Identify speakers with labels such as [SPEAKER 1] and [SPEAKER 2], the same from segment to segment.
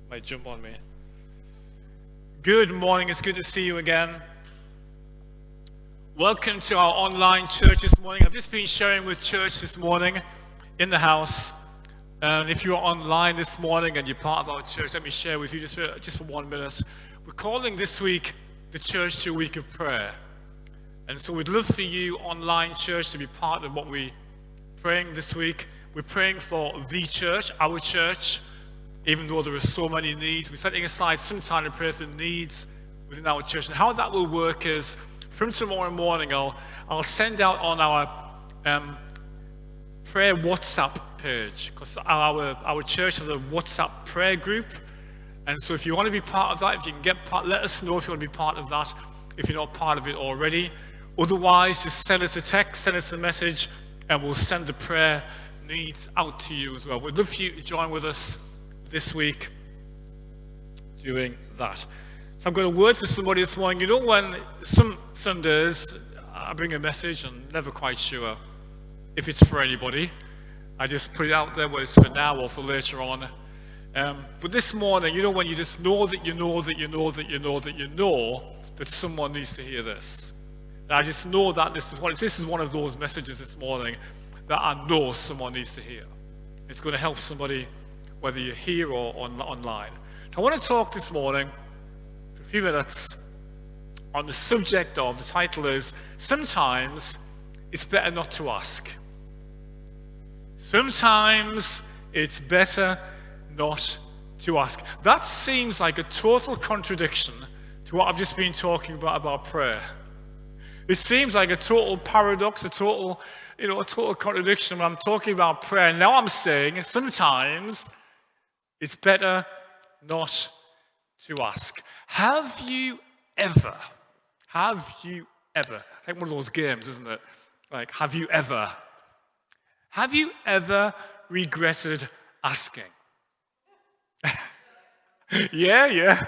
[SPEAKER 1] Might jump on me. Good morning, it's good to see you again. Welcome to our online church this morning. I've just been sharing with church this morning in the house. And if you're online this morning and you're part of our church, let me share with you just for 1 minute. We're calling this week the church to a week of prayer. And so we'd love for you, online church, to be part of what we're praying this week. We're praying for the church, our church. Even though there are so many needs, we're setting aside some time to pray for needs within our church. And how that will work is, from tomorrow morning, I'll send out on our prayer WhatsApp page, because our church has a WhatsApp prayer group. And so if you want to be part of that, if you can get part, let us know if you want to be part of that, if you're not part of it already. Otherwise, just send us a text, send us a message, and we'll send the prayer needs out to you as well. We'd love for you to join with us this week doing that. So I've got a word for somebody this morning. You know, when some Sundays I bring a message and I'm never quite sure if it's for anybody. I just put it out there, whether it's for now or for later on. But this morning, you know, when you just know that you know that you know that you know that you know that someone needs to hear this. And I just know that this is one of those messages this morning that I know someone needs to hear. It's going to help somebody, whether you're here or online. So I want to talk this morning for a few minutes on the subject of, the title is, Sometimes It's Better Not to Ask. Sometimes it's better not to ask. That seems like a total contradiction to what I've just been talking about prayer. It seems like a total paradox, a total contradiction when I'm talking about prayer. Now I'm saying sometimes it's better not to ask. Have you ever, like one of those games, isn't it? Like, have you ever regretted asking? Yeah.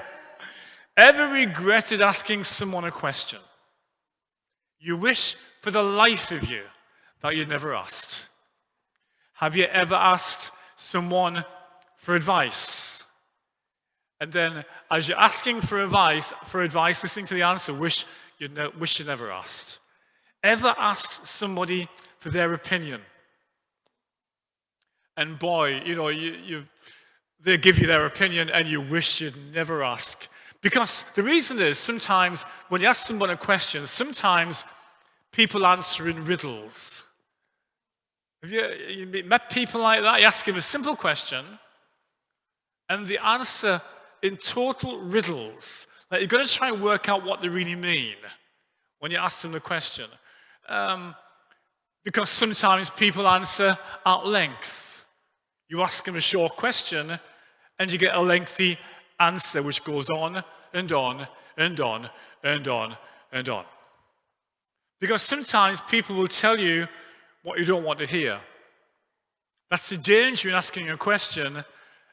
[SPEAKER 1] Ever regretted asking someone a question? You wish for the life of you that you'd never asked. Have you ever asked someone for advice? And then, as you're asking for advice, listening to the answer, wish you never asked. Ever asked somebody for their opinion? And boy, they give you their opinion and you wish you'd never ask. Because the reason is, sometimes when you ask someone a question, sometimes people answer in riddles. Have you met people like that? You ask them a simple question, and the answer in total riddles. Like, you've got to try and work out what they really mean when you ask them the question. Because sometimes people answer at length. You ask them a short question, and you get a lengthy answer which goes on and on and on and on and on. Because sometimes people will tell you what you don't want to hear. That's the danger in asking a question,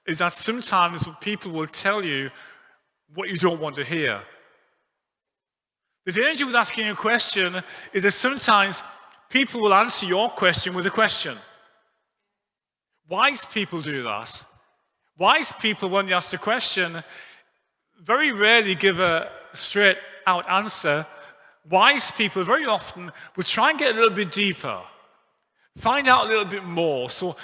[SPEAKER 1] is that sometimes people will tell you what you don't want to hear. The danger with asking a question is that sometimes people will answer your question with a question. Wise people do that. Wise people, when they ask a question, very rarely give a straight-out answer. Wise people very often will try and get a little bit deeper, find out a little bit more. So,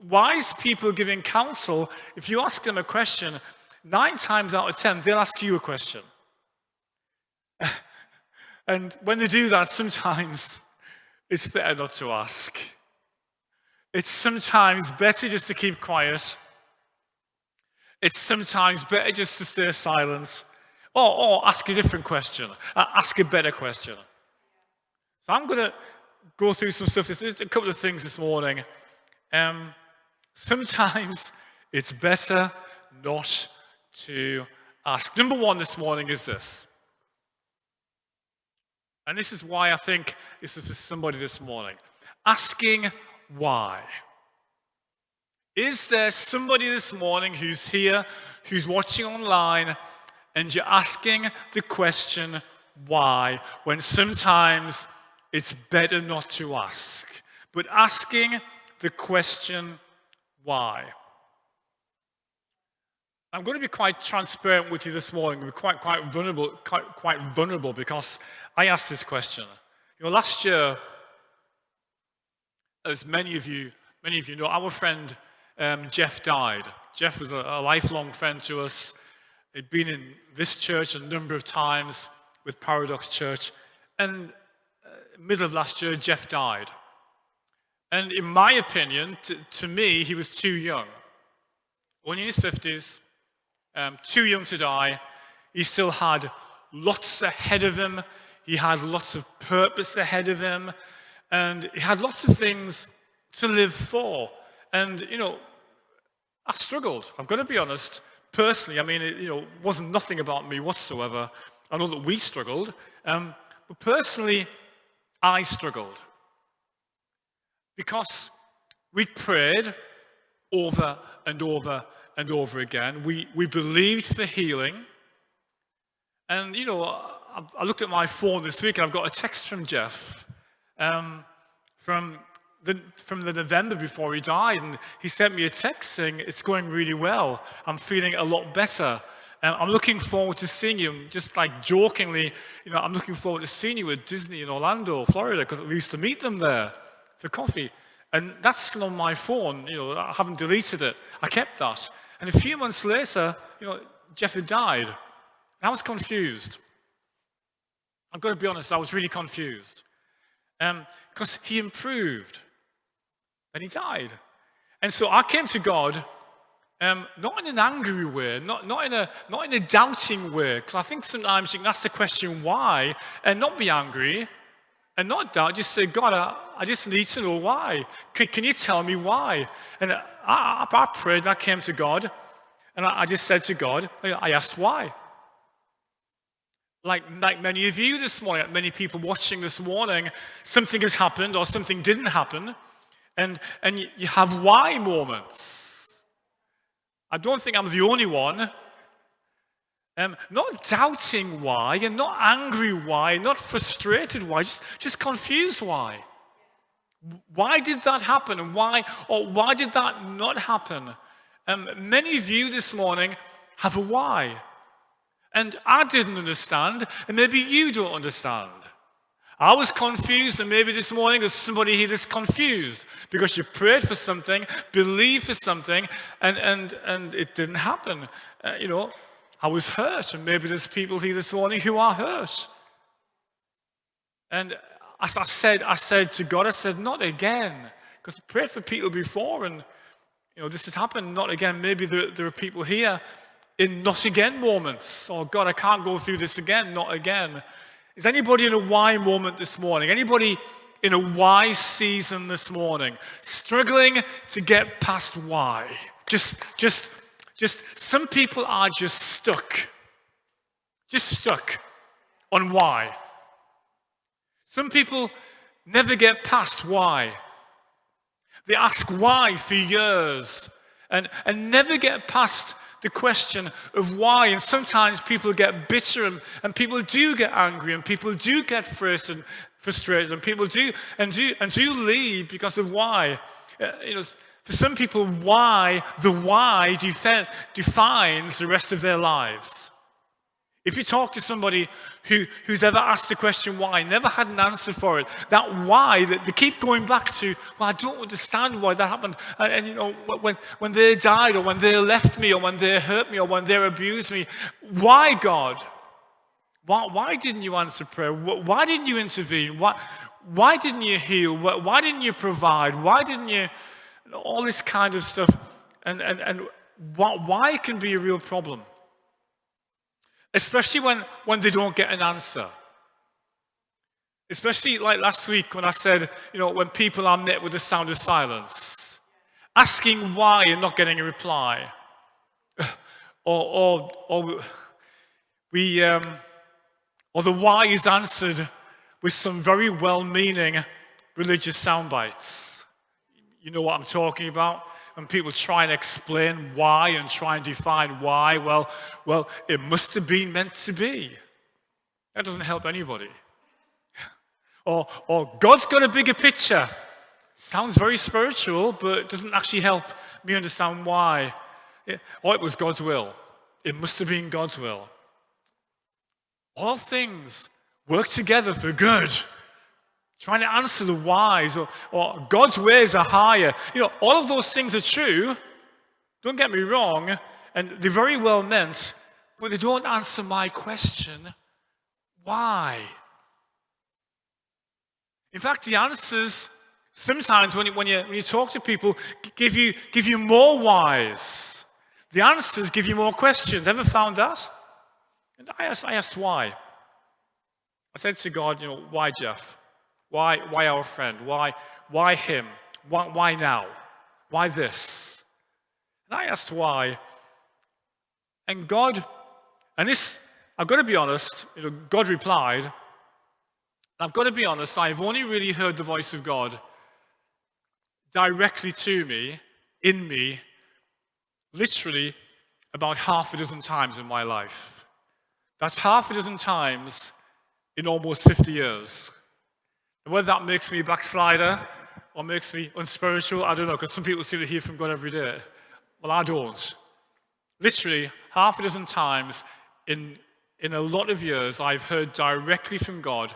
[SPEAKER 1] wise people giving counsel, if you ask them a question, 9 times out of 10, they'll ask you a question. And when they do that, sometimes it's better not to ask. It's sometimes better just to keep quiet. It's sometimes better just to stay silent. Or ask a different question. Ask a better question. So I'm going to go through some stuff. There's just a couple of things this morning. Sometimes it's better not to ask. Number 1 this morning is this. And this is why I think this is for somebody this morning. Asking why. Is there somebody this morning who's here, who's watching online, and you're asking the question why, when sometimes it's better not to ask? But asking the question why. I'm going to be quite transparent with you this morning. We're quite vulnerable because I asked this question. Last year, as many of you know, our friend Jeff died. Jeff was a lifelong friend to us. He'd been in this church a number of times with Paradox Church, and middle of last year, Jeff died. And in my opinion, to me, he was too young. Only in his 50s, too young to die. He still had lots ahead of him. He had lots of purpose ahead of him. And he had lots of things to live for. And, I struggled. I've got to be honest. Personally, I mean, it wasn't nothing about me whatsoever. I know that we struggled. But personally, I struggled. Because we'd prayed over and over and over again. We believed for healing. And, I looked at my phone this week and I've got a text from Jeff from the November before he died. And he sent me a text saying, "It's going really well. I'm feeling a lot better. I'm looking forward to seeing you." Just like jokingly, I'm looking forward to seeing you at Disney in Orlando, Florida, because we used to meet them there for coffee. And that's still on my phone. I haven't deleted it. I kept that. And a few months later, Jeff had died. And I was confused. I've got to be honest, I was really confused. Because he improved. And he died. And so I came to God, not in an angry way, not in a doubting way. Because I think sometimes you can ask the question why, and not be angry, and not doubt. Just say, "God, I just need to know why. Can you tell me why?" And I prayed and I came to God, and I just said to God, I asked why. Like many of you this morning, many people watching this morning, something has happened or something didn't happen, and you have why moments. I don't think I'm the only one. Not doubting why, and not angry why, not frustrated why, just confused why. Why did that happen? And why did that not happen? Many of you this morning have a why. And I didn't understand, and maybe you don't understand. I was confused, and maybe this morning there's somebody here that's confused because you prayed for something, believed for something, and it didn't happen. I was hurt, and maybe there's people here this morning who are hurt. And as I said to God, I said, "Not again," because I prayed for people before, and this has happened. Not again. Maybe there are people here in not again moments. "Oh God, I can't go through this again. Not again." Is anybody in a why moment this morning? Anybody in a why season this morning? Struggling to get past why? Just some people are just stuck on why. Some people never get past why. They ask why for years and never get past the question of why. And sometimes people get bitter and people do get angry and people do get frustrated and people do leave because of why. For some people, the why defines the rest of their lives. If you talk to somebody who's ever asked the question why, never had an answer for it, that why, that they keep going back to, "Well, I don't understand why that happened. And when they died, or when they left me, or when they hurt me, or when they abused me, why, God? Why didn't you answer prayer? Why didn't you intervene? Why didn't you heal? Why didn't you provide? Why didn't you..." All this kind of stuff. And why can be a real problem. Especially when they don't get an answer. Especially like last week when I said, when people are met with the sound of silence. Asking why and not getting a reply. Or the why is answered with some very well-meaning religious sound bites. You know what I'm talking about? When people try and explain why and try and define why, well, it must have been meant to be. That doesn't help anybody. Or God's got a bigger picture. Sounds very spiritual, but it doesn't actually help me understand why. Oh, it was God's will. It must have been God's will. All things work together for good. Trying to answer the whys, or God's ways are higher. All of those things are true. Don't get me wrong, and they're very well meant, but they don't answer my question, why? In fact, the answers sometimes when you talk to people give you more whys. The answers give you more questions. Ever found that? And I asked why. I said to God, why Jeff? Why our friend? Why him? Why now? Why this? And I asked why. And God, and this, I've got to be honest, God replied, I've got to be honest, I've only really heard the voice of God directly to me, in me, literally about half a dozen times in my life. That's half a dozen times in almost 50 years. And whether that makes me a backslider or makes me unspiritual, I don't know, because some people seem to hear from God every day. Well, I don't. Literally half a dozen times in a lot of years, I've heard directly from God,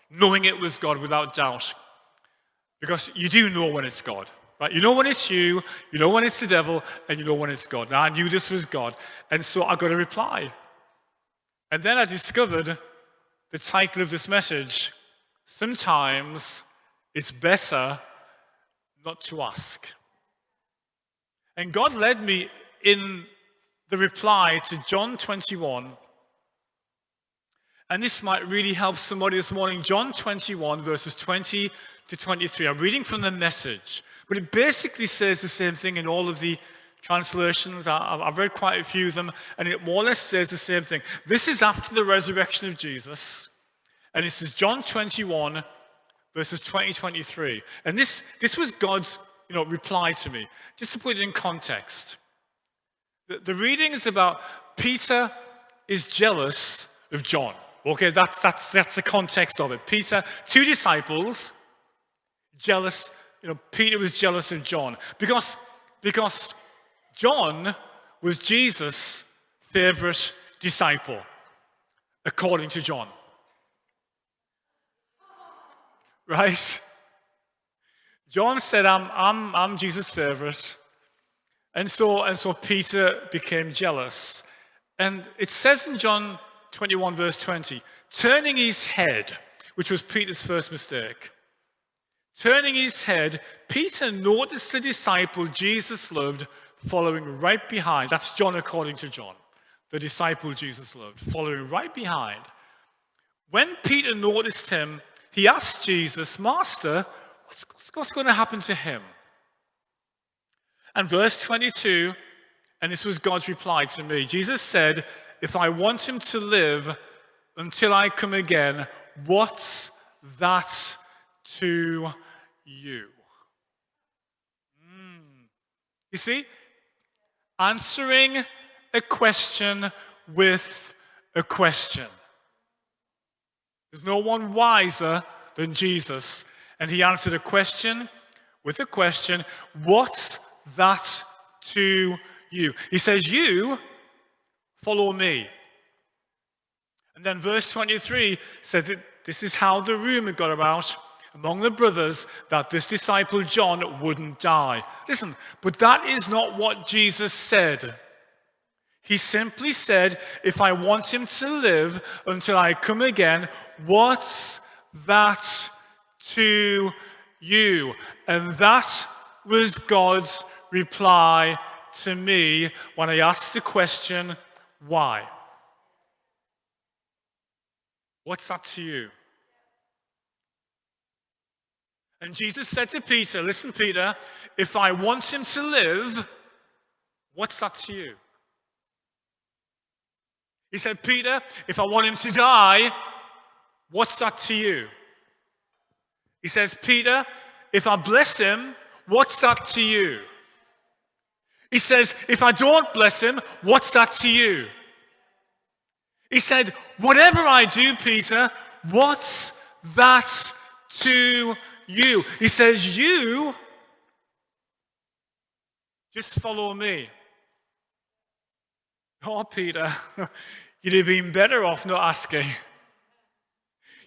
[SPEAKER 1] knowing it was God without doubt. Because you do know when it's God, right? You know when it's you know when it's the devil, and you know when it's God. Now, I knew this was God, and so I got a reply. And then I discovered the title of this message, Sometimes It's Better Not to Ask. And God led me in the reply to John 21. And this might really help somebody this morning. John 21, verses 20 to 23. I'm reading from the Message. But it basically says the same thing in all of the translations. I've read quite a few of them. And it more or less says the same thing. This is after the resurrection of Jesus. And this is John 21, verses 20 to 23. And this was God's reply to me. Just to put it in context. The reading is about Peter is jealous of John. Okay, that's the context of it. Peter, two disciples, jealous. Peter was jealous of John because John was Jesus' favorite disciple, according to John. Right? John said, "I'm Jesus' favorite," and so Peter became jealous. And it says in John 21, verse 20, turning his head, which was Peter's first mistake. Turning his head, Peter noticed the disciple Jesus loved following right behind. That's John according to John. The disciple Jesus loved, following right behind. When Peter noticed him, he asked Jesus, "Master, what's going to happen to him?" And verse 22, and this was God's reply to me. Jesus said, "If I want him to live until I come again, what's that to you?" You see, answering a question with a question. There's no one wiser than Jesus. And he answered a question with a question. What's that to you? He says, "You follow me." And then verse 23 said that this is how the rumor got about among the brothers that this disciple John wouldn't die. Listen, but that is not what Jesus said. He simply said, "If I want him to live until I come again, what's that to you?" And that was God's reply to me when I asked the question, why? What's that to you? And Jesus said to Peter, "Listen, Peter, if I want him to live, what's that to you?" He said, "Peter, if I want him to die, what's that to you?" He says, "Peter, if I bless him, what's that to you?" He says, "If I don't bless him, what's that to you?" He said, "Whatever I do, Peter, what's that to you?" He says, "You Just follow me. Oh, Peter, you'd have been better off not asking.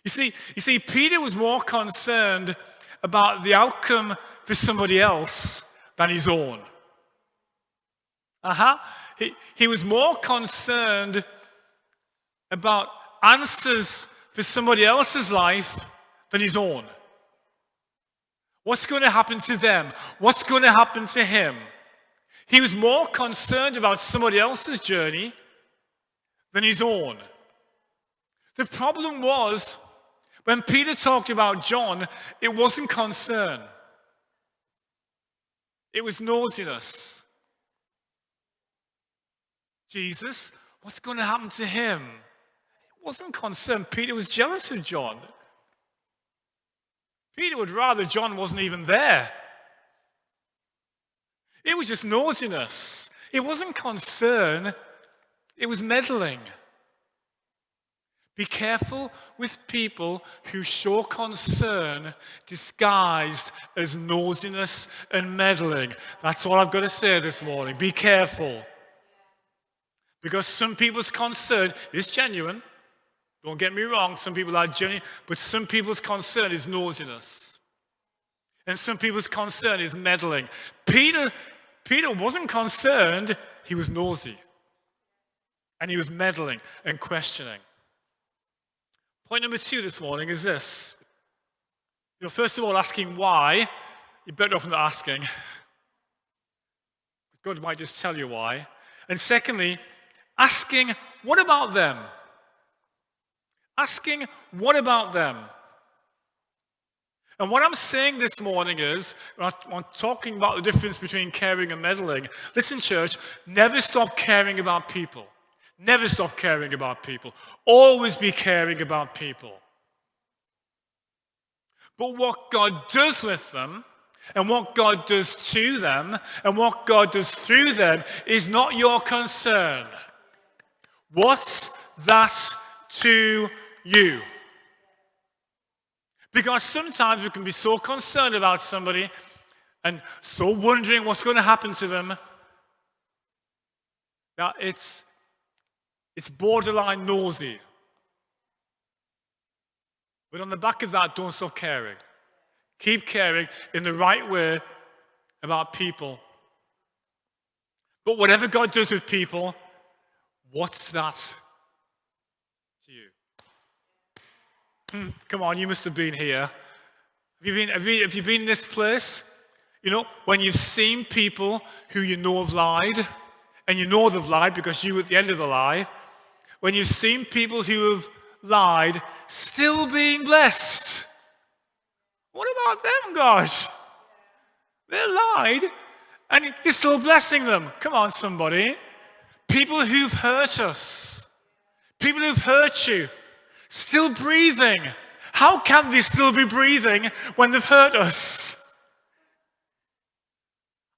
[SPEAKER 1] You see, Peter was more concerned about the outcome for somebody else than his own. He was more concerned about answers for somebody else's life than his own. What's going to happen to them? What's going to happen to him? He was more concerned about somebody else's journey than his own. The problem was, when Peter talked about John, it wasn't concern. It was nosiness. Jesus, what's going to happen to him? It wasn't concern. Peter was jealous of John. Peter would rather John wasn't even there. It was just nosiness. It wasn't concern. It was meddling. Be careful with people who show concern disguised as nosiness and meddling. That's all I've got to say this morning. Be careful. Because some people's concern is genuine. Don't get me wrong, some people are genuine, but some people's concern is nosiness. And some people's concern is meddling. Peter wasn't concerned, he was nosy. And he was meddling and questioning. Point number 2 this morning is this. First of all, asking why. You're better off not asking. God might just tell you why. And secondly, asking, what about them? Asking, what about them? And what I'm saying this morning is, when I'm talking about the difference between caring and meddling, listen, church, never stop caring about people. Never stop caring about people. Always be caring about people. But what God does with them, and what God does to them, and what God does through them is not your concern. What's that to you? Because sometimes we can be so concerned about somebody and so wondering what's going to happen to them that it's borderline nosy. But on the back of that, don't stop caring. Keep caring in the right way about people. But whatever God does with people, what's that to you? Come on, you must have been here. Have you been in this place? When you've seen people who you know have lied, and you know they've lied because you were at the end of the lie. When you've seen people who have lied still being blessed. What about them, God? They lied, and you're still blessing them. Come on, somebody. People who've hurt us. People who've hurt you. Still breathing. How can they still be breathing when they've hurt us?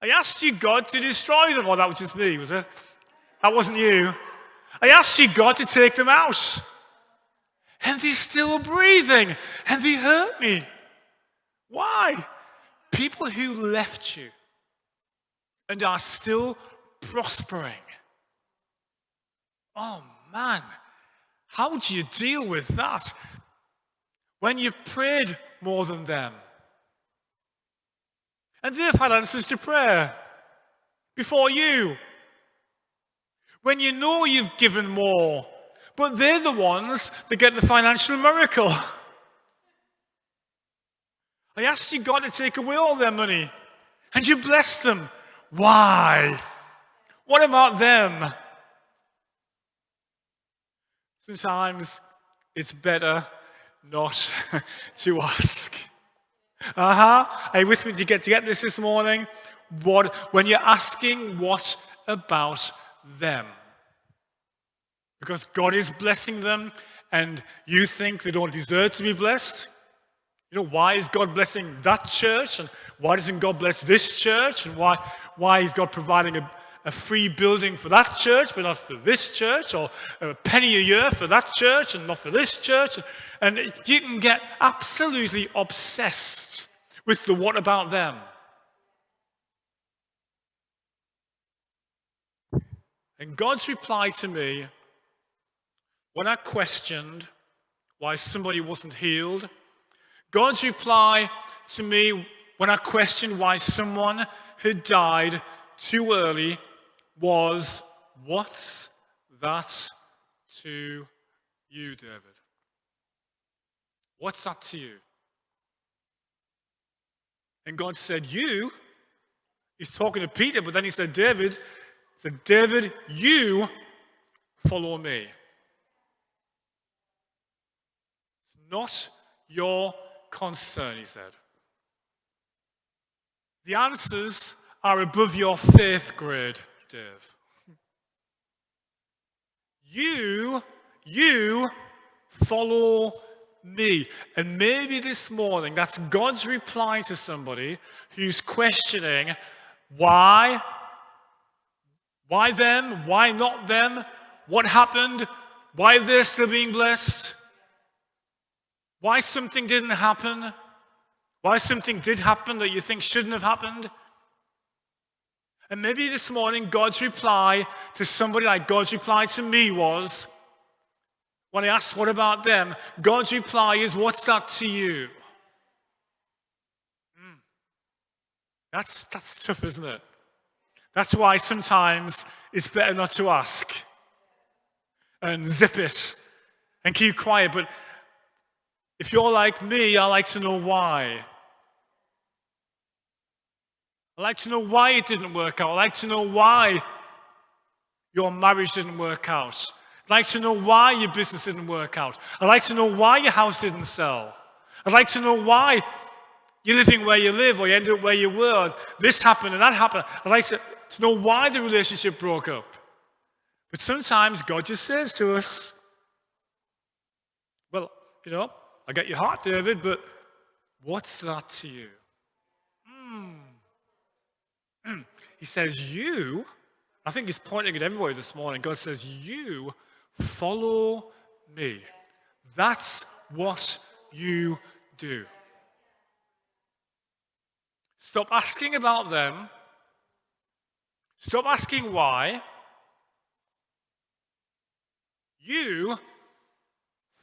[SPEAKER 1] I asked you, God, to destroy them. Oh, that was just me, was it? That wasn't you. I asked you, God, to take them out. And they're still breathing. And they hurt me. Why? People who left you and are still prospering. Oh, man. How do you deal with that when you've prayed more than them? And they've had answers to prayer before you. When you know you've given more, but they're the ones that get the financial miracle. I asked you, God, to take away all their money, and you blessed them. Why? What about them? Sometimes it's better not to ask. Are you with me to get this morning? When you're asking, what about them? Because God is blessing them and you think they don't deserve to be blessed? Why is God blessing that church? And why doesn't God bless this church? And why is God providing a free building for that church, but not for this church? Or a penny a year for that church and not for this church? And you can get absolutely obsessed with the what about them. And God's reply to me, when I questioned why somebody wasn't healed, God's reply to me when I questioned why someone had died too early was, what's that to you, David? What's that to you? And God said, you, he's talking to Peter, but then he said, David, you follow me. It's not your concern, he said. The answers are above your faith grade, Dave. You follow me. And maybe this morning, that's God's reply to somebody who's questioning why them? Why not them? What happened? Why they're still being blessed? Why something didn't happen? Why something did happen that you think shouldn't have happened? And maybe this morning, God's reply to somebody like God's reply to me was, when I asked, what about them? God's reply is, what's that to you? That's tough, isn't it? That's why sometimes it's better not to ask and zip it and keep quiet. But if you're like me, I like to know why. I like to know why it didn't work out. I like to know why your marriage didn't work out. I'd like to know why your business didn't work out. I'd like to know why your house didn't sell. I'd like to know why you're living where you live or you ended up where you were. This happened and that happened. I'd like to know why the relationship broke up. But sometimes God just says to us, well, I get your heart, David, but what's that to you? He says, I think he's pointing at everybody this morning. God says, you follow me. That's what you do. Stop asking about them. Stop asking why. You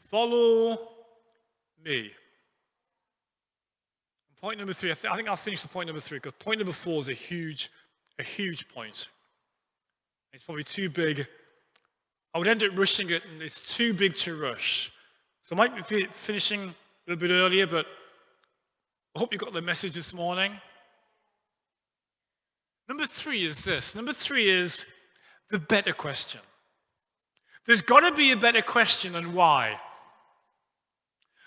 [SPEAKER 1] follow me. Point number 3, I think I'll finish the point number 3, because point number 4 is a huge point. It's probably too big. I would end up rushing it, and it's too big to rush. So I might be finishing a little bit earlier, but I hope you got the message this morning. Number 3 is this. Number 3 is the better question. There's got to be a better question than why.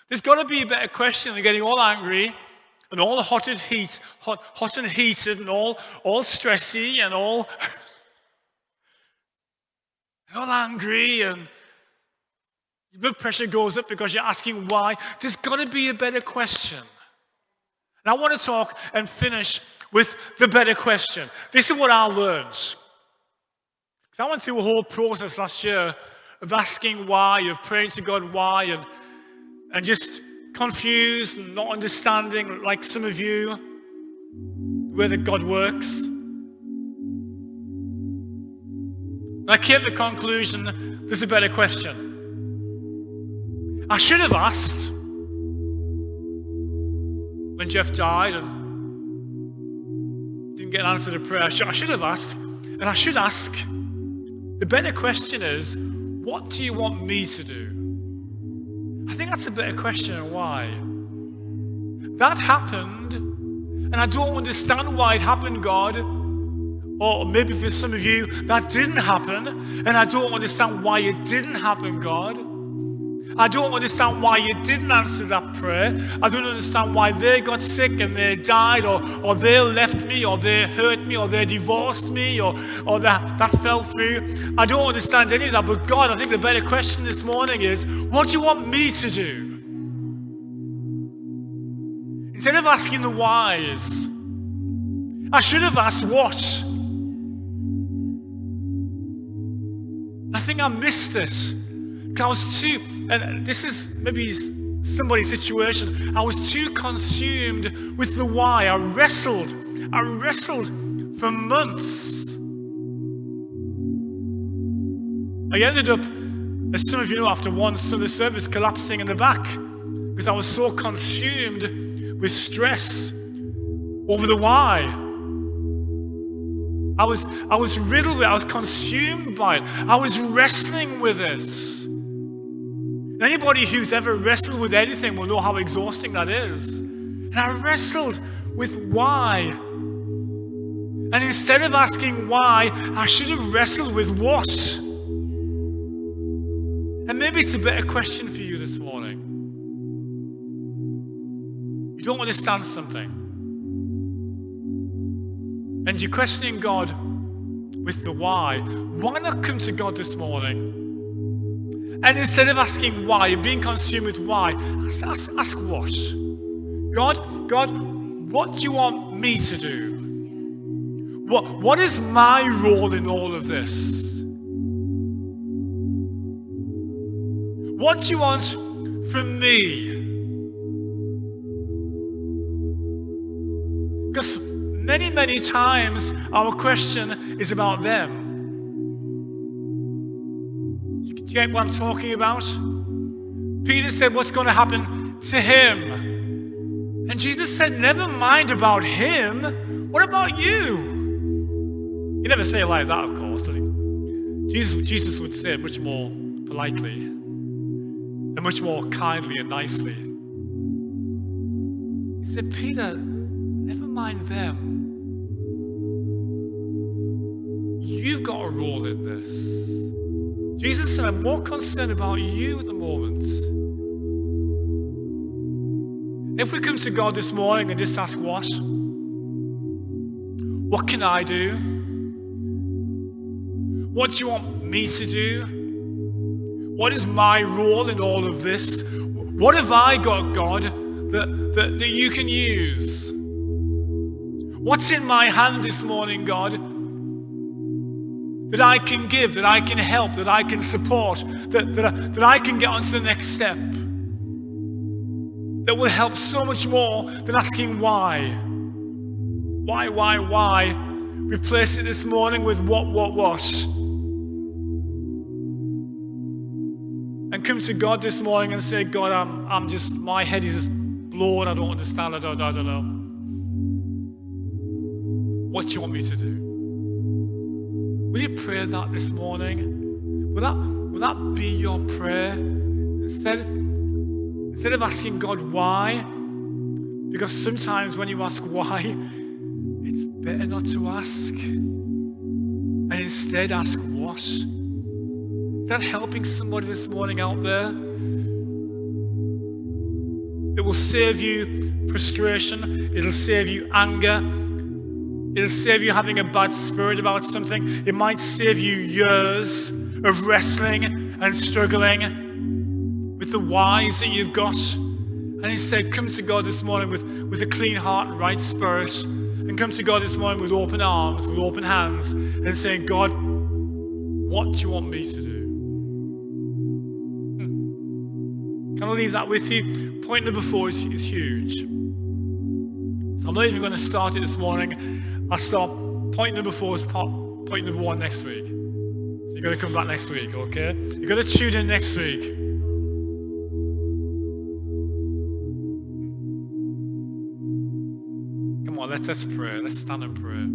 [SPEAKER 1] There's got to be a better question than getting all angry and all hot and heated and all stressy and all angry and your blood pressure goes up because you're asking why. There's got to be a better question. And I want to talk and finish with the better question. This is what I learned. Because I went through a whole process last year of asking why, of praying to God why, and just confused and not understanding, like some of you, where that God works. And I came to the conclusion, there's a better question. I should have asked when Jeff died and didn't get an answer to prayer. I should have asked, and I should ask, the better question is, what do you want me to do? I think that's a better question, and why? That happened, and I don't understand why it happened, God. Or maybe for some of you, that didn't happen, and I don't understand why it didn't happen, God. I don't understand why you didn't answer that prayer. I don't understand why they got sick and they died, or they left me, or they hurt me, or they divorced me, or that fell through. I don't understand any of that. But God, I think the better question this morning is, what do you want me to do? Instead of asking the whys, I should have asked what. I think I missed it. I was too, and this is maybe somebody's situation, I was too consumed with the why. I wrestled for months I ended up, as some of you know, after one Sunday service, collapsing in the back because I was so consumed with stress over the why. I was riddled with it. I was consumed by it. I was wrestling with it. Anybody who's ever wrestled with anything will know how exhausting that is. And I wrestled with why. And instead of asking why, I should have wrestled with what. And maybe it's a better question for you this morning. You don't understand something. And you're questioning God with the why. Why not come to God this morning? And instead of asking why and being consumed with why, ask what? God, what do you want me to do? What is my role in all of this? What do you want from me? Because many times our question is about them. Do you get what I'm talking about? Peter said, what's going to happen to him? And Jesus said, never mind about him. What about you? He never say it like that, of course, does he? Jesus would say it much more politely and much more kindly and nicely. He said, Peter, never mind them. You've got a role in this. Jesus said, I'm more concerned about you at the moment. If we come to God this morning and just ask what can I do? What do you want me to do? What is my role in all of this? What have I got, God, that you can use? What's in my hand this morning, God, that I can give, that I can help, that I can support, that I can get on to the next step? That will help so much more than asking why. Why? Replace it this morning with what? And come to God this morning and say, God, I'm just, my head is just blown. I don't understand. I don't know. What do you want me to do? Will you pray that this morning? Will that be your prayer? Instead of asking God why, because sometimes when you ask why, it's better not to ask. And instead ask what? Is that helping somebody this morning out there? It will save you frustration. It'll save you anger. It'll save you having a bad spirit about something. It might save you years of wrestling and struggling with the whys that you've got. And instead, come to God this morning with a clean heart and right spirit. And come to God this morning with open arms, with open hands, and saying, God, what do you want me to do? Can I leave that with you? Point number 4 is huge. So I'm not even going to start it this morning. I'll start point number 4 as point number 1 next week. So you're going to come back next week, okay? You're going to tune in next week. Come on, let's pray. Let's stand and pray.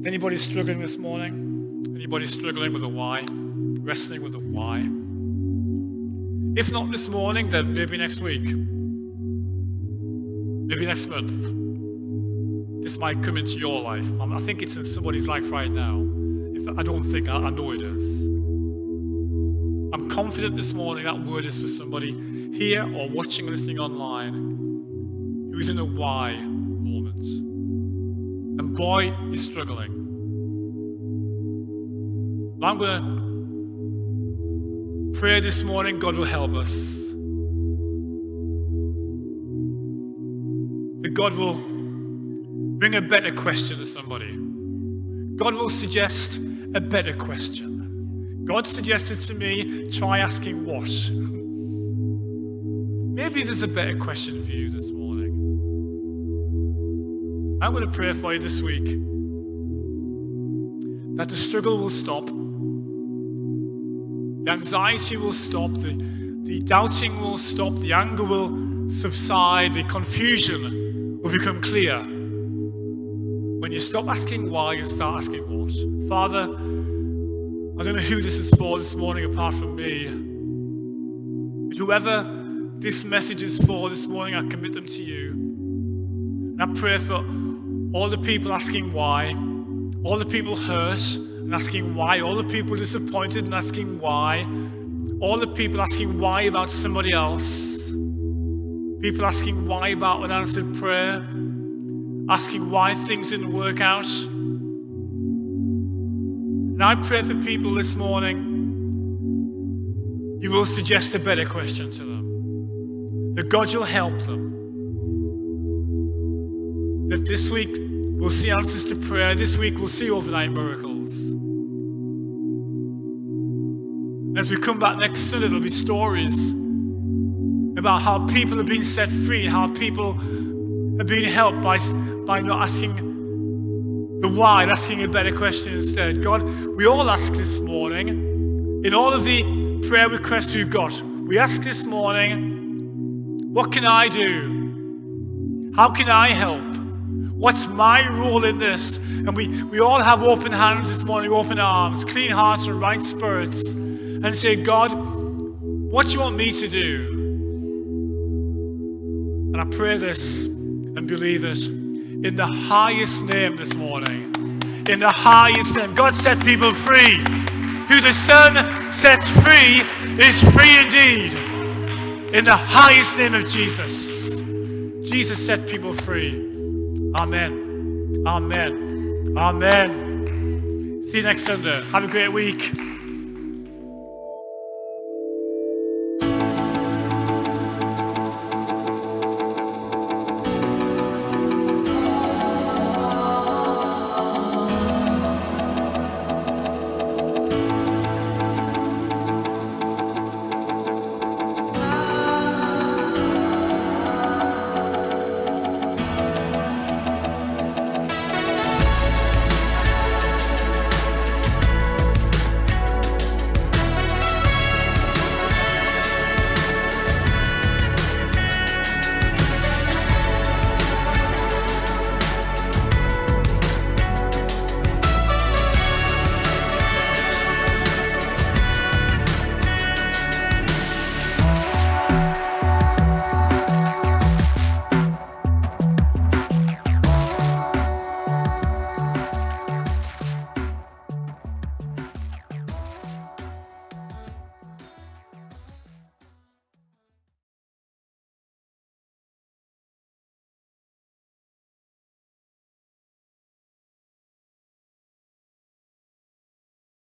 [SPEAKER 1] Anybody struggling this morning? Anybody struggling with a why? Wrestling with a why? If not this morning, then maybe next week. Maybe next month. This might come into your life. I think it's in somebody's life right now. I know it is. I'm confident this morning that word is for somebody here or watching or listening online who is in a why moment. And boy, you're struggling. I'm going to pray this morning, God will help us. That God will bring a better question to somebody. God will suggest a better question. God suggested to me, try asking what? Maybe there's a better question for you this morning. I'm going to pray for you this week that the struggle will stop, the anxiety will stop, the doubting will stop, the anger will subside, the confusion will become clear. When you stop asking why and start asking what. Father, I don't know who this is for this morning apart from me. But whoever this message is for this morning, I commit them to you. And I pray for all the people asking why, all the people hurt and asking why, all the people disappointed and asking why, all the people asking why about somebody else, people asking why about unanswered prayer, asking why things didn't work out. And I pray for people this morning, you will suggest a better question to them. That God will help them. That this week we'll see answers to prayer. This week we'll see overnight miracles. As we come back next Sunday, there'll be stories about how people have been set free, how people have been helped by not asking the why, asking a better question instead. God, we all ask this morning, in all of the prayer requests we've got, we ask this morning, what can I do? How can I help? What's my role in this? And we all have open hands this morning, open arms, clean hearts and right spirits, and say, God, what do you want me to do? And I pray this and believe it in the highest name this morning. In the highest name. God set people free. Who the Son sets free is free indeed. In the highest name of Jesus. Jesus set people free. Amen. Amen. Amen. See you next Sunday. Have a great week.